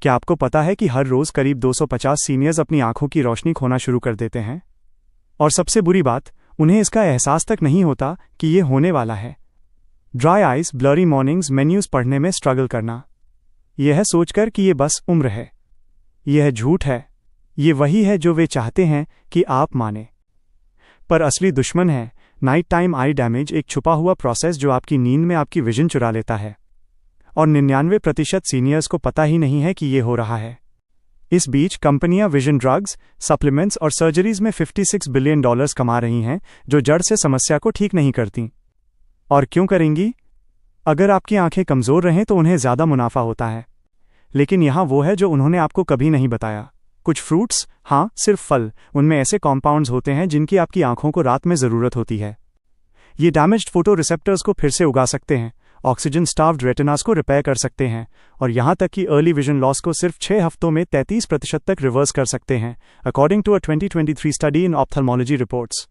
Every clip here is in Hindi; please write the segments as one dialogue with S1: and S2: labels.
S1: क्या आपको पता है कि हर रोज करीब 250 सीनियर्स अपनी आंखों की रोशनी खोना शुरू कर देते हैं? और सबसे बुरी बात, उन्हें इसका एहसास तक नहीं होता कि ये होने वाला है। Dry eyes, blurry mornings, menus पढ़ने में स्ट्रगल करना, यह सोचकर कि ये बस उम्र है। यह झूठ है। ये वही है जो वे चाहते हैं कि आप माने। पर असली दुश्मन है नाइट टाइम आई डैमेज, एक छुपा हुआ प्रोसेस जो आपकी नींद में आपकी विजन चुरा लेता है। और 99% सीनियर्स को पता ही नहीं है कि ये हो रहा है। इस बीच कंपनियां विजन ड्रग्स, सप्लीमेंट्स और सर्जरीज में $56 बिलियन कमा रही हैं, जो जड़ से समस्या को ठीक नहीं करती। और क्यों करेंगी? अगर आपकी आंखें कमजोर रहें तो उन्हें ज्यादा मुनाफा होता है। लेकिन यहां वो है जो उन्होंने आपको कभी नहीं बताया। कुछ फ्रूट्स, हाँ सिर्फ फल, उनमें ऐसे कॉम्पाउंड्स होते हैं जिनकी आपकी आंखों को रात में जरूरत होती है। ये डैमेज्ड फोटो रिसेप्टर्स को फिर से उगा सकते हैं, ऑक्सीजन स्टार्व्ड रेटिनास को रिपेयर कर सकते हैं, और यहां तक कि अर्ली विजन लॉस को सिर्फ 6 हफ्तों में 33% तक रिवर्स कर सकते हैं, according to a 2023 study in ophthalmology reports.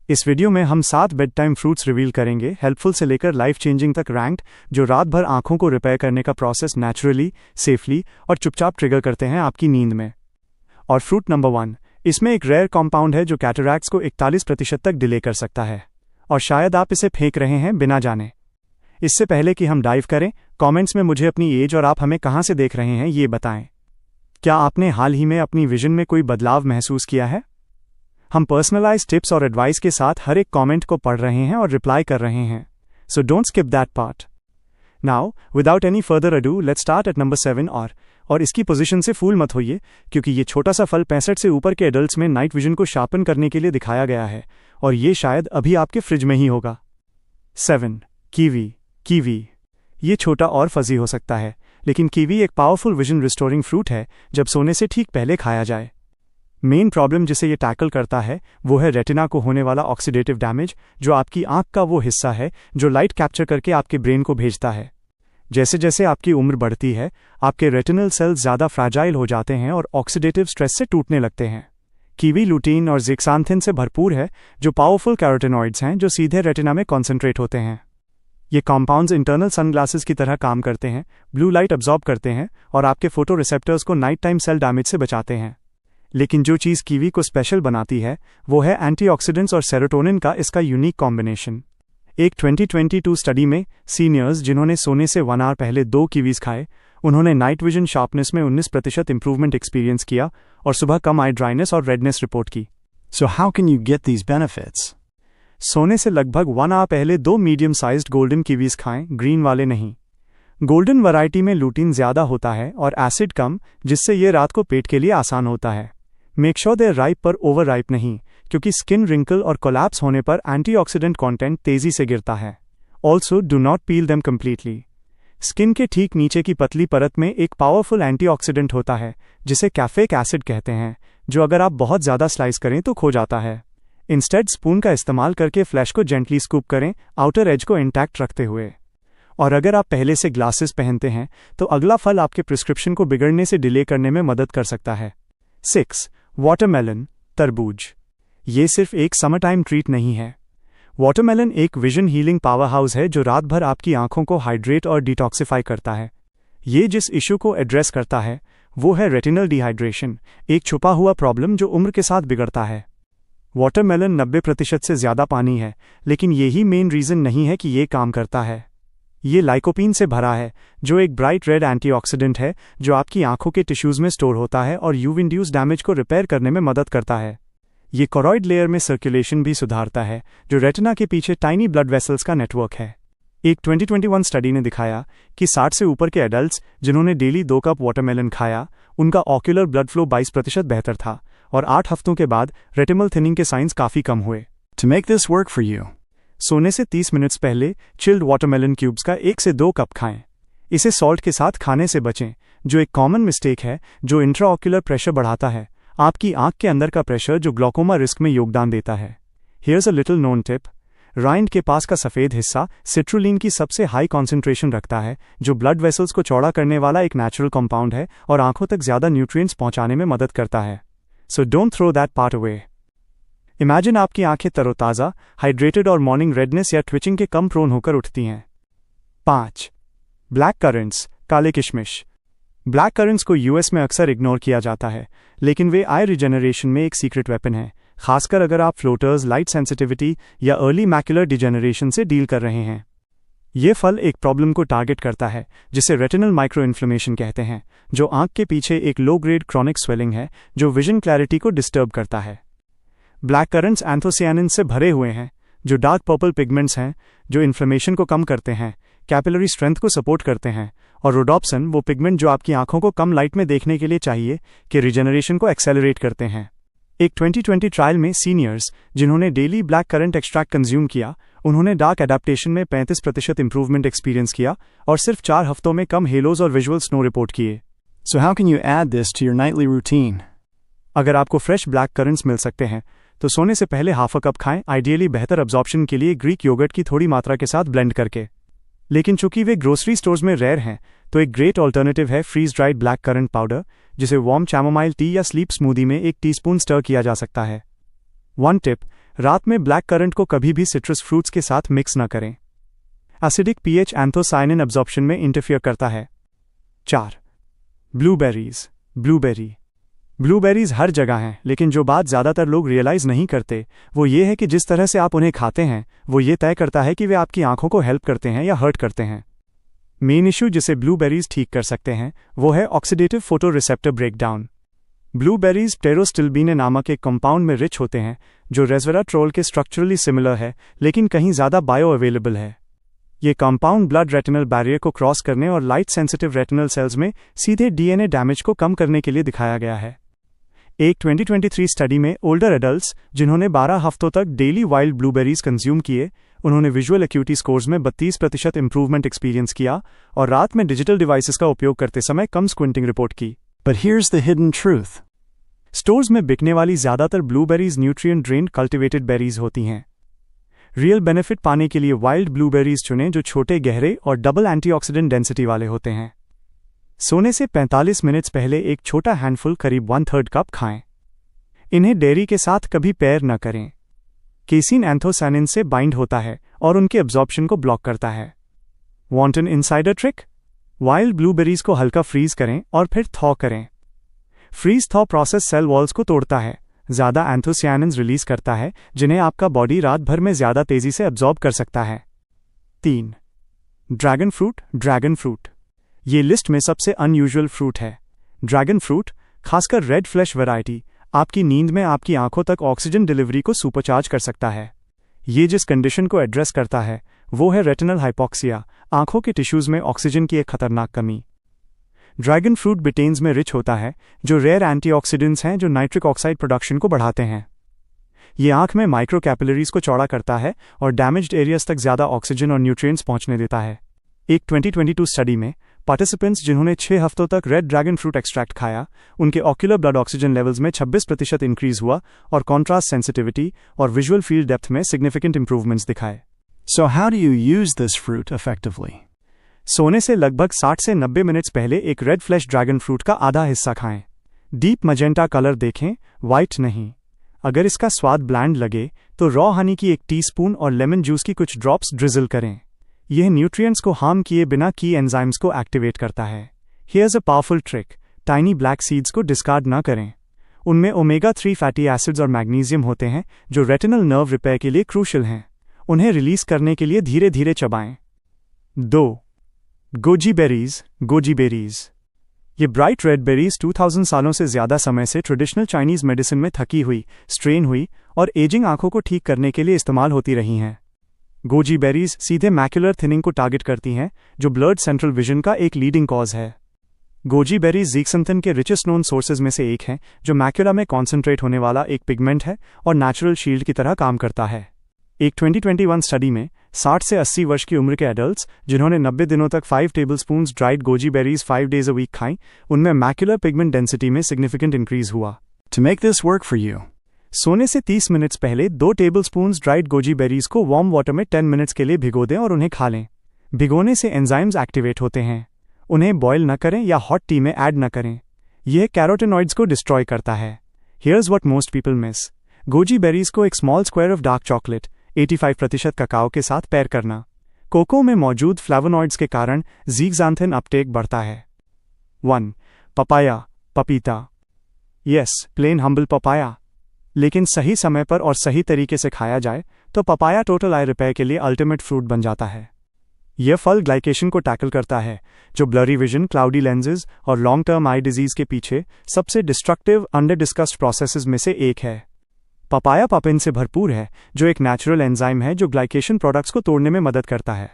S1: इस वीडियो में हम 7 बेड टाइम फ्रूट्स रिवील करेंगे, हेल्पफुल से लेकर लाइफ चेंजिंग तक रैंक्ड, जो रात भर आंखों को रिपेयर करने का प्रोसेस नेचुरली, सेफली और चुपचाप ट्रिगर करते हैं आपकी नींद में। और फ्रूट नंबर 1, इसमें एक रेयर कॉम्पाउंड है जो कैटरैक्ट्स को 41% तक डिले कर सकता है, और शायद आप इसे फेंक रहे हैं बिना जाने। इससे पहले कि हम डाइव करें, कमेंट्स में मुझे अपनी एज और आप हमें कहां से देख रहे हैं ये बताएं। क्या आपने हाल ही में अपनी विजन में कोई बदलाव महसूस किया है? हम पर्सनलाइज टिप्स और एडवाइस के साथ हर एक कमेंट को पढ़ रहे हैं और रिप्लाई कर रहे हैं, so don't skip that part. Now without any further ado, let's start at number 7। और इसकी पोजीशन से फूल मत होइए, क्योंकि ये छोटा सा फल 65 से ऊपर के एडल्ट्स में नाइट विजन को शार्पन करने के लिए दिखाया गया है, और ये शायद अभी आपके फ्रिज में ही होगा। 7. कीवी। ये छोटा और फजी हो सकता है, लेकिन कीवी एक पावरफुल विजन रिस्टोरिंग फ्रूट है जब सोने से ठीक पहले खाया जाए। मेन प्रॉब्लम जिसे ये टैकल करता है वो है रेटिना को होने वाला ऑक्सीडेटिव डैमेज, जो आपकी आंख का वो हिस्सा है जो लाइट कैप्चर करके आपके ब्रेन को भेजता है। जैसे जैसे आपकी उम्र बढ़ती है, आपके रेटिनल सेल्स ज़्यादा फ्रैजाइल हो जाते हैं और ऑक्सीडेटिव स्ट्रेस से टूटने लगते हैं। कीवी लुटीन और ज़ेक्सांथिन से भरपूर है, जो पावरफुल कैरोटिनॉइड्स हैं जो सीधे रेटिना में कॉन्सेंट्रेट होते हैं। ये कॉम्पाउंड्स इंटरनल सनग्लासेस की तरह काम करते हैं, ब्लू लाइट अब्जॉर्ब करते हैं और आपके फोटो रिसेप्टर्स को नाइट टाइम सेल डैमेज से बचाते हैं। लेकिन जो चीज़ कीवी को स्पेशल बनाती है वो है एंटीऑक्सीडेंट्स और सेरोटोनिन का इसका यूनिक कॉम्बिनेशन। एक 2022 स्टडी में सीनियर्स जिन्होंने सोने से 1 आवर पहले 2 कीवीज खाए, उन्होंने नाइट विजन शार्पनेस में 19% इंप्रूवमेंट एक्सपीरियंस किया और सुबह कम आई ड्राइनेस और रेडनेस रिपोर्ट की।
S2: So how can you get these benefits?
S1: सोने से लगभग 1 आवर पहले 2 मीडियम साइज्ड गोल्डन कीवीज खाएं, ग्रीन वाले नहीं। गोल्डन वैरायटी में लूटीन ज़्यादा होता है और एसिड कम, जिससे ये रात को पेट के लिए आसान होता है। मेक श्योर दे राइप पर ओवर राइप नहीं, क्योंकि स्किन रिंकल और कोलैप्स होने पर एंटीऑक्सीडेंट कंटेंट तेजी से गिरता है। Also do not peel them completely. Skin के ठीक नीचे की पतली परत में एक पावरफुल एंटीऑक्सीडेंट होता है जिसे कैफेक एसिड कहते हैं, जो अगर आप बहुत ज़्यादा स्लाइस करें तो खो जाता है। इंस्टेड स्पून का इस्तेमाल करके फ्लैश को जेंटली स्कूप करें, आउटर एज को इंटैक्ट रखते हुए। और अगर आप पहले से ग्लासेस पहनते हैं तो अगला फल आपके प्रिस्क्रिप्शन को बिगड़ने से डिले करने में मदद कर सकता है। 6. वाटरमेलन, तरबूज। ये सिर्फ एक समर टाइम ट्रीट नहीं है। वाटरमेलन एक विजन हीलिंग पावर हाउस है जो रात भर आपकी आंखों को हाइड्रेट और डिटॉक्सिफाई करता है। ये जिस इशू को एड्रेस करता है वो है रेटिनल डिहाइड्रेशन, एक छुपा हुआ प्रॉब्लम जो उम्र के साथ बिगड़ता है। वाटरमेलन 90% से ज़्यादा पानी है, लेकिन यही मेन रीज़न नहीं है कि ये काम करता है। ये लाइकोपीन से भरा है, जो एक ब्राइट रेड एंटीऑक्सीडेंट है जो आपकी आंखों के टिश्यूज़ में स्टोर होता है और यूवी इंड्यूस्ड डैमेज को रिपेयर करने में मदद करता है। ये कोरॉइड लेयर में सर्कुलेशन भी सुधारता है, जो रेटिना के पीछे टाइनी ब्लड वेसल्स का नेटवर्क है। एक 2021 स्टडी ने दिखाया कि 60 से ऊपर के एडल्ट्स जिन्होंने डेली 2 कप वाटरमेलन खाया, उनका ऑक्यूलर ब्लड फ्लो 22% बेहतर था, और 8 हफ्तों के बाद रेटिनल थिनिंग के साइंस काफ़ी कम हुए।
S2: To make this work for you,
S1: सोने से 30 मिनट्स पहले चिल्ड वाटरमेलन क्यूब्स का 1 से 2 कप खाएं। इसे सॉल्ट के साथ खाने से बचें, जो एक कॉमन मिस्टेक है जो इंट्राऑक्यूलर प्रेशर बढ़ाता है, आपकी आंख के अंदर का प्रेशर जो ग्लॉकोमा रिस्क में योगदान देता है। Here's a little known tip. Rind के पास का सफ़ेद हिस्सा सिट्रुलिन की सबसे हाई कॉन्सेंट्रेशन रखता है, जो ब्लड वेसल्स को चौड़ा करने वाला एक नेचुरल कंपाउंड है और आंखों तक ज़्यादा न्यूट्रिएंट्स पहुंचाने में मदद करता है। So don't throw that part away. Imagine आपकी आंखें तरोताज़ा, हाइड्रेटेड और मॉर्निंग रेडनेस या ट्विचिंग के कम प्रोन होकर उठती हैं। 5. ब्लैक करंट्स, काले किशमिश। ब्लैक करंट्स को यूएस में अक्सर इग्नोर किया जाता है, लेकिन वे आई रिजेनरेशन में एक सीक्रेट वेपन है, खासकर अगर आप फ्लोटर्स, लाइट सेंसिटिविटी या अर्ली मैक्युलर डिजेनरेशन से डील कर रहे हैं। ये फल एक प्रॉब्लम को टारगेट करता है जिसे रेटिनल माइक्रो इन्फ्लेमेशन कहते हैं, जो आंख के पीछे एक लो ग्रेड क्रॉनिक स्वेलिंग है जो विजन क्लैरिटी को डिस्टर्ब करता है। ब्लैक करंट्स एंथोसियानिन से भरे हुए हैं, जो डार्क पर्पल पिगमेंट्स हैं जो इन्फ्लेमेशन को कम करते हैं, कैपिलरी स्ट्रेंथ को सपोर्ट करते हैं, और रोडोप्सिन वो पिगमेंट जो आपकी आंखों को कम लाइट में देखने के लिए चाहिए कि रिजेनरेशन को एक्सेलरेट करते हैं। एक 2020 ट्रायल में सीनियर्स जिन्होंने daily black currant extract consume किया, उन्होंने डार्क एडेप्टेशन में 35% इंप्रूवमेंट एक्सपीरियंस किया और सिर्फ 4 हफ्तों में कम हेलोज और विजुअल स्नो रिपोर्ट किए।
S2: So how can you add this to your nightly routine?
S1: अगर आपको फ्रेश ब्लैक करंट्स मिल सकते हैं तो सोने से पहले हाफ अ कप खाएं, आइडियली बेहतर अब्जॉर्प्शन के लिए ग्रीक योगर्ट की थोड़ी मात्रा के साथ ब्लेंड करके। लेकिन चूंकि वे ग्रोसरी स्टोर्स में रेयर हैं, तो एक ग्रेट ऑल्टरनेटिव है freeze dried black currant powder, जिसे वार्म चैमोमाइल टी या स्लीप स्मूदी में 1 टीस्पून स्टर किया जा सकता है। 1 टिप, रात में ब्लैक करंट को कभी भी सिट्रस फ्रूट्स के साथ मिक्स न करें। एसिडिक पीएच एंथोसायनिन अब्जॉर्प्शन में इंटरफियर करता है। 4. ब्लूबेरीज। ब्लूबेरीज हर जगह हैं, लेकिन जो बात ज़्यादातर लोग रियलाइज़ नहीं करते वो ये है कि जिस तरह से आप उन्हें खाते हैं वो ये तय करता है कि वे आपकी आंखों को हेल्प करते हैं या हर्ट करते हैं। मेन इशू जिसे ब्लूबेरीज ठीक कर सकते हैं वो है oxidative photoreceptor breakdown. Blueberries pterostilbene नामक एक कंपाउंड में रिच होते हैं जो रेस्वेराट्रोल के स्ट्रक्चरली सिमिलर है, लेकिन कहीं ज़्यादा बायो अवेलेबल है। ये कंपाउंड ब्लड रेटिनल बैरियर को क्रॉस करने और लाइट सेंसिटिव रेटिनल सेल्स में सीधे डीएनए डैमेज को कम करने के लिए दिखाया गया है। एक 2023 स्टडी में ओल्डर एडल्ट्स जिन्होंने 12 हफ्तों तक डेली वाइल्ड ब्लूबेरीज कंज्यूम किए, उन्होंने विजुअल एक्यूटी स्कोर्स में 32% इंप्रूवमेंट एक्सपीरियंस किया और रात में डिजिटल डिवाइसेस का उपयोग करते समय कम स्क्विंटिंग रिपोर्ट की।
S2: But here's the hidden truth.
S1: Stores में बिकने वाली ज़्यादातर blueberries nutrient drained cultivated berries होती हैं। रियल बेनिफिट पाने के लिए वाइल्ड ब्लूबेरीज चुनें जो छोटे, गहरे और डबल एंटीऑक्सीडेंट डेंसिटी वाले होते हैं। सोने से 45 मिनट्स पहले एक छोटा हैंडफुल करीब 1/3 कप खाएं। इन्हें डेयरी के साथ कभी पेयर न करें। केसीन एंथोसायनिन से बाइंड होता है और उनके एब्जॉर्प्शन को ब्लॉक करता है। Want an insider trick? Wild blueberries को हल्का फ्रीज करें और फिर थॉ करें। Freeze thaw process cell walls को तोड़ता है, ज़्यादा एंथोसायनिन्स रिलीज करता है जिन्हें आपका बॉडी रात भर में ज़्यादा तेज़ी से एब्जॉर्ब कर सकता है। 3. Dragon fruit. ये लिस्ट में सबसे अनयूजुअल फ्रूट है। ड्रैगन फ्रूट, खासकर रेड फ्लैश वैरायटी, आपकी नींद में आपकी आंखों तक ऑक्सीजन डिलीवरी को सुपरचार्ज कर सकता है। ये जिस कंडीशन को एड्रेस करता है वो है रेटिनल हाइपोक्सिया, आंखों के टिश्यूज में ऑक्सीजन की एक खतरनाक कमी। ड्रैगन फ्रूट बिटेन्स में रिच होता है, जो रेयर एंटीऑक्सीडेंट्स हैं जो नाइट्रिक ऑक्साइड प्रोडक्शन को बढ़ाते हैं। ये आंख में माइक्रो कैपिलरीज को चौड़ा करता है और डैमेज्ड एरियाज तक ज़्यादा ऑक्सीजन और न्यूट्रिएंट्स पहुंचने देता है। एक 2022 स्टडी में पार्टिसिपेंट्स जिन्होंने 6 हफ्तों तक रेड ड्रैगन फ्रूट एक्सट्रैक्ट खाया, उनके ऑक्यूलर ब्लड ऑक्सीजन लेवल्स में 26% इंक्रीज हुआ और कॉन्ट्रास्ट सेंसिटिविटी और विजुअल फील्ड डेप्थ में सिग्निफिकेंट इंप्रूवमेंट्स दिखाए।
S2: So how do you use this fruit effectively?
S1: सोने से लगभग 60 से 90 मिनट्स पहले एक रेड फ्लैश ड्रैगन फ्रूट का आधा हिस्सा खाएं। डीप मजेंटा कलर देखें, वाइट नहीं। अगर इसका स्वाद ब्लैंड लगे तो रॉ हनी की 1 टीस्पून और लेमन जूस की कुछ ड्रॉप्स ड्रिजल करें। यह न्यूट्रिएंट्स को हार्म किए बिना की एंजाइम्स को एक्टिवेट करता है। Here's a powerful trick, tiny black seeds को डिस्कार्ड ना करें। उनमें ओमेगा 3 फैटी एसिड्स और मैग्नीशियम होते हैं जो रेटिनल नर्व रिपेयर के लिए क्रूशल हैं। उन्हें रिलीज करने के लिए धीरे धीरे चबाएं। 2. Goji berries. ये ब्राइट रेड बेरीज 2000 सालों से ज़्यादा समय से ट्रेडिशनल चाइनीज़ मेडिसिन में थकी हुई, स्ट्रेन हुई और एजिंग आंखों को ठीक करने के लिए इस्तेमाल होती रही हैं। गोजी बेरीज सीधे मैक्युलर थिनिंग को टारगेट करती हैं, जो ब्लर्ड सेंट्रल विजन का एक लीडिंग कॉज है। गोजी बेरीज ज़ीक्सैंथिन के रिचेस्ट नोन सोर्सेज में से एक हैं, जो मैक्युला में कॉन्सेंट्रेट होने वाला एक पिगमेंट है और नेचुरल शील्ड की तरह काम करता है। एक 2021 स्टडी में 60 से 80 वर्ष की उम्र के एडल्ट्स जिन्होंने 90 दिनों तक 5 tablespoons dried goji berries 5 days a week खाई, उनमें मैक्युलर पिगमेंट डेंसिटी में सिग्निफिकेंट इंक्रीज हुआ।
S2: To make this work for you,
S1: सोने से 30 मिनट्स पहले 2 टेबलस्पून्स ड्राइड गोजी बेरीज को वार्म वाटर में 10 मिनट्स के लिए भिगो दें और उन्हें खा लें। भिगोने से एंजाइम्स एक्टिवेट होते हैं। उन्हें बॉयल न करें या हॉट टी में ऐड न करें। यह कैरोटेनॉइड्स को डिस्ट्रॉय करता है। Here's what most people miss. Goji berries को एक small square of dark chocolate 85% cacao के साथ पेयर करना। कोको में मौजूद फ्लेवोनॉइड्स के कारण ज़ीक्सैंथिन अपटेक बढ़ता है। 1. पपाया, पपीता। Yes, plain humble papaya. लेकिन सही समय पर और सही तरीके से खाया जाए तो पपाया टोटल आई रिपेयर के लिए अल्टीमेट फ्रूट बन जाता है। यह फल ग्लाइकेशन को टैकल करता है, जो ब्लरी विजन, क्लाउडी लेंसेज और लॉन्ग टर्म आई डिजीज के पीछे सबसे डिस्ट्रक्टिव अंडर डिस्कस्ड प्रोसेसेस में से एक है। पपाया पपिन से भरपूर है, जो एक नेचुरल एंजाइम है जो ग्लाइकेशन प्रोडक्ट्स को तोड़ने में मदद करता है।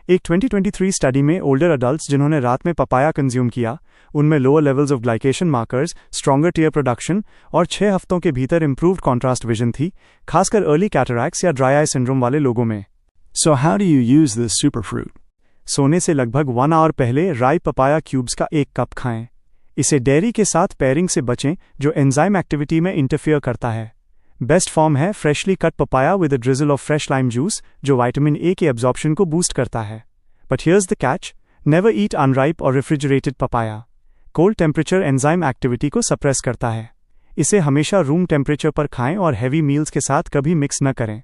S1: एक 2023 स्टडी में ओल्डर अडल्ट्स जिन्होंने रात में पपाया कंज्यूम किया, उनमें lower levels of glycation markers, stronger tear production और 6 हफ्तों के भीतर इंप्रूव्ड कॉन्ट्रास्ट विजन थी, खासकर अर्ली कैटरैक्ट्स या ड्राई आई सिंड्रोम वाले लोगों में।
S2: So how do you use this superfruit?
S1: सोने से लगभग 1 आवर पहले राई पपाया क्यूब्स का 1 कप खाएं। इसे डेयरी के साथ पेयरिंग से बचें, जो एंजाइम एक्टिविटी में इंटरफियर करता है। बेस्ट फॉर्म है freshly cut papaya with a drizzle of fresh lime juice, जो विटामिन ए के एब्जॉर्प्शन को बूस्ट करता है। But here's the catch, never eat unripe और refrigerated papaya. Cold temperature enzyme activity को सप्रेस करता है। इसे हमेशा रूम टेम्परेचर पर खाएं और हैवी मील्स के साथ कभी मिक्स न करें।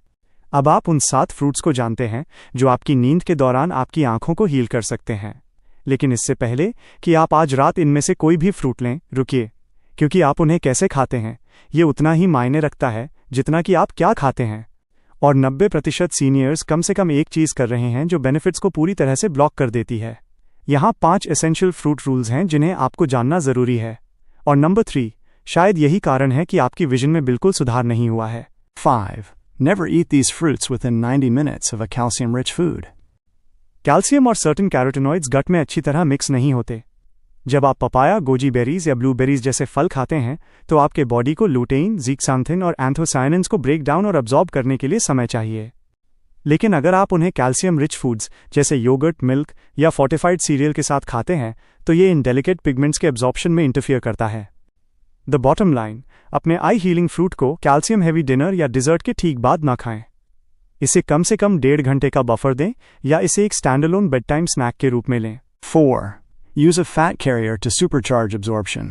S1: अब आप उन 7 फ्रूट्स को जानते हैं जो आपकी नींद के दौरान आपकी आंखों को हील कर सकते हैं। लेकिन इससे पहले कि आप आज रात इनमें से कोई भी फ्रूट लें, रुकिए, क्योंकि आप उन्हें कैसे खाते हैं ये उतना ही मायने रखता है जितना कि आप क्या खाते हैं। और 90% सीनियर्स कम से कम एक चीज़ कर रहे हैं जो बेनिफिट्स को पूरी तरह से ब्लॉक कर देती है। यहाँ 5 एसेंशियल फ्रूट रूल्स हैं जिन्हें आपको जानना ज़रूरी है। और नंबर 3, शायद यही कारण है कि आपकी विजन में बिल्कुल सुधार नहीं हुआ है।
S2: 5. Never eat these fruits within 90 minutes of a calcium-rich food.
S1: Calcium और सर्टेन कैरोटिनॉइड्स गट में अच्छी तरह मिक्स नहीं होते। जब आप पपाया, गोजी बेरीज या ब्लूबेरीज जैसे फल खाते हैं तो आपके बॉडी को लूटेइन, ज़ीक्सांथिन और एंथोसायनिन्स को ब्रेक डाउन और अब्जॉर्ब करने के लिए समय चाहिए। लेकिन अगर आप उन्हें कैल्शियम रिच फूड्स जैसे योगर्ट, मिल्क या फोर्टिफाइड सीरियल के साथ खाते हैं तो ये इन डेलिकेट पिगमेंट्स के एब्जॉर्प्शन में इंटरफियर करता है। द बॉटम लाइन, अपने आई हीलिंग फ्रूट को कैल्शियम हैवी डिनर या डिजर्ट के ठीक बाद ना खाएं। इसे कम से कम 1.5 घंटे का बफर दें या इसे एक स्टैंडअलोन बेड टाइम स्नैक के रूप में लें।
S2: 4. Use a fat carrier to supercharge absorption.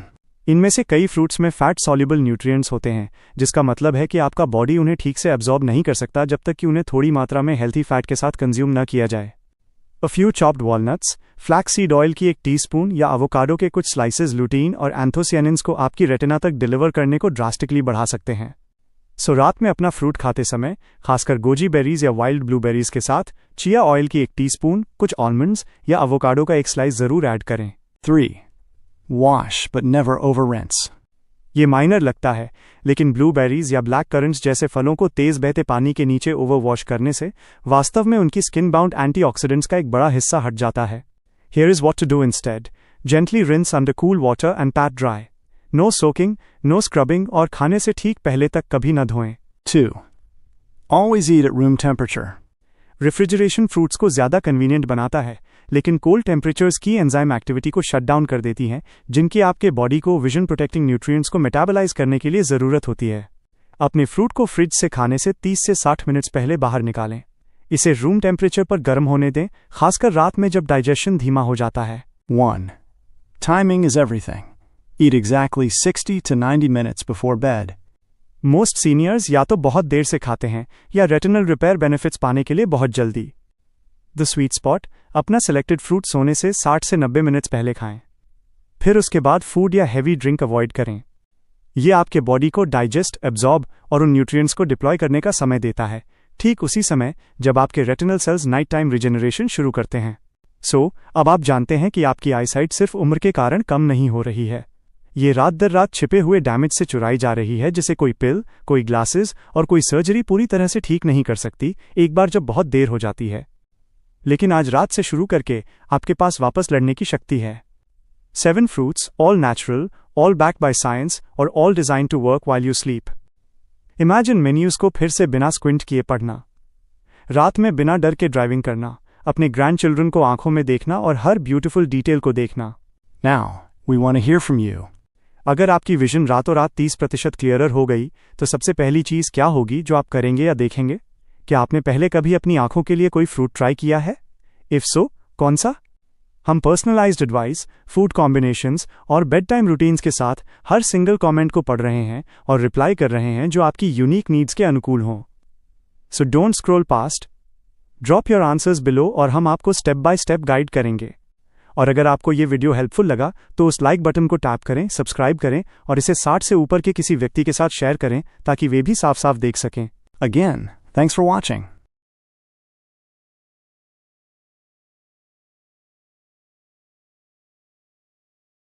S1: इनमें से कई फ्रूट्स में फैट सॉल्युबल न्यूट्रिएंट्स होते हैं, जिसका मतलब है कि आपका बॉडी उन्हें ठीक से एब्जॉर्ब नहीं कर सकता जब तक कि उन्हें थोड़ी मात्रा में हेल्थी फैट के साथ कंज्यूम न किया जाए। A few chopped walnuts, flaxseed oil की 1 टीस्पून या एवोकाडो के कुछ स्लाइसेस लुटीन और एंथोसियानिन्स को आपकी रेटिना तक डिलीवर करने को ड्रास्टिकली बढ़ा सकते हैं। सो रात में अपना फ्रूट खाते समय, खासकर गोजी बेरीज या वाइल्ड ब्लूबेरीज के साथ, चिया ऑयल की 1 टीस्पून, कुछ आलमंड्स या एवोकाडो का 1 स्लाइस ज़रूर ऐड करें।
S2: 3. Wash but never over-rinse.
S1: ये माइनर लगता है, लेकिन ब्लूबेरीज या ब्लैक करंट्स जैसे फलों को तेज़ बहते पानी के नीचे ओवर वॉश करने से वास्तव में उनकी स्किन बाउंड एंटीऑक्सीडेंट्स का एक बड़ा हिस्सा हट जाता है। Here is what to do instead: gently rinse under cool water and pat dry. No soaking, no scrubbing और खाने से ठीक पहले तक कभी न धोएं।
S2: 2. Always eat at room temperature.
S1: Refrigeration fruits को ज़्यादा कन्वीनियंट बनाता है, लेकिन कोल्ड टेम्परेचर्स की एंजाइम एक्टिविटी को शट डाउन कर देती हैं, जिनकी आपके बॉडी को विजन प्रोटेक्टिंग न्यूट्रिएंट्स को मेटाबलाइज करने के लिए ज़रूरत होती है। अपने फ्रूट को फ्रिज से खाने से 30 से 60 मिनट्स पहले बाहर निकालें। इसे रूम टेम्परेचर पर गर्म होने दें, खासकर रात में जब डाइजेशन धीमा हो जाता है।
S2: 1. Timing is everything. Eat exactly 60 to 90 minutes before bed.
S1: Most seniors या तो बहुत देर से खाते हैं या रेटिनल रिपेयर बेनिफिट्स पाने के लिए बहुत जल्दी। द स्वीट स्पॉट, अपना सेलेक्टेड फ्रूट सोने से 60 से 90 मिनट्स पहले खाएं। फिर उसके बाद फूड या हैवी ड्रिंक अवॉइड करें। यह आपके बॉडी को डाइजेस्ट, एब्जॉर्ब और उन न्यूट्रिएंट्स को डिप्लॉय करने का समय देता है, ठीक उसी समय जब आपके retinal cells nighttime regeneration शुरू करते हैं। सो अब आप जानते हैं कि आपकी आईसाइट सिर्फ उम्र के कारण कम नहीं हो रही है, ये रात दर रात छिपे हुए डैमेज से चुराई जा रही है, जिसे कोई पिल, कोई ग्लासेस और कोई सर्जरी पूरी तरह से ठीक नहीं कर सकती, एक बार जब बहुत देर हो जाती है। लेकिन आज रात से शुरू करके आपके पास वापस लड़ने की शक्ति है। 7 fruits, all natural, all backed by science और all design to work while you sleep. Imagine menus को फिर से बिना स्क्विंट किए पढ़ना, रात में बिना डर के ड्राइविंग करना, अपने ग्रैंड चिल्ड्रन को आंखों में देखना और हर ब्यूटीफुल डिटेल को देखना।
S2: Now, we want to hear from you.
S1: अगर आपकी विजन रातों रात 30% क्लियरर हो गई तो सबसे पहली चीज़ क्या होगी जो आप करेंगे या देखेंगे? क्या आपने पहले कभी अपनी आंखों के लिए कोई फ्रूट ट्राई किया है? इफ सो, कौन सा? हम पर्सनलाइज्ड एडवाइस, फूड कॉम्बिनेशंस और बेड टाइम रूटीन्स के साथ हर सिंगल कमेंट को पढ़ रहे हैं और रिप्लाई कर रहे हैं जो आपकी यूनिक नीड्स के अनुकूल हों। So don't scroll past, drop your answers below और हम आपको स्टेप बाय स्टेप गाइड करेंगे। और अगर आपको ये वीडियो हेल्पफुल लगा तो उस लाइक बटन को टैप करें, सब्सक्राइब करें और इसे 60 से ऊपर के किसी व्यक्ति के साथ शेयर करें ताकि वे भी साफ साफ देख सकें।
S2: Again, thanks for watching.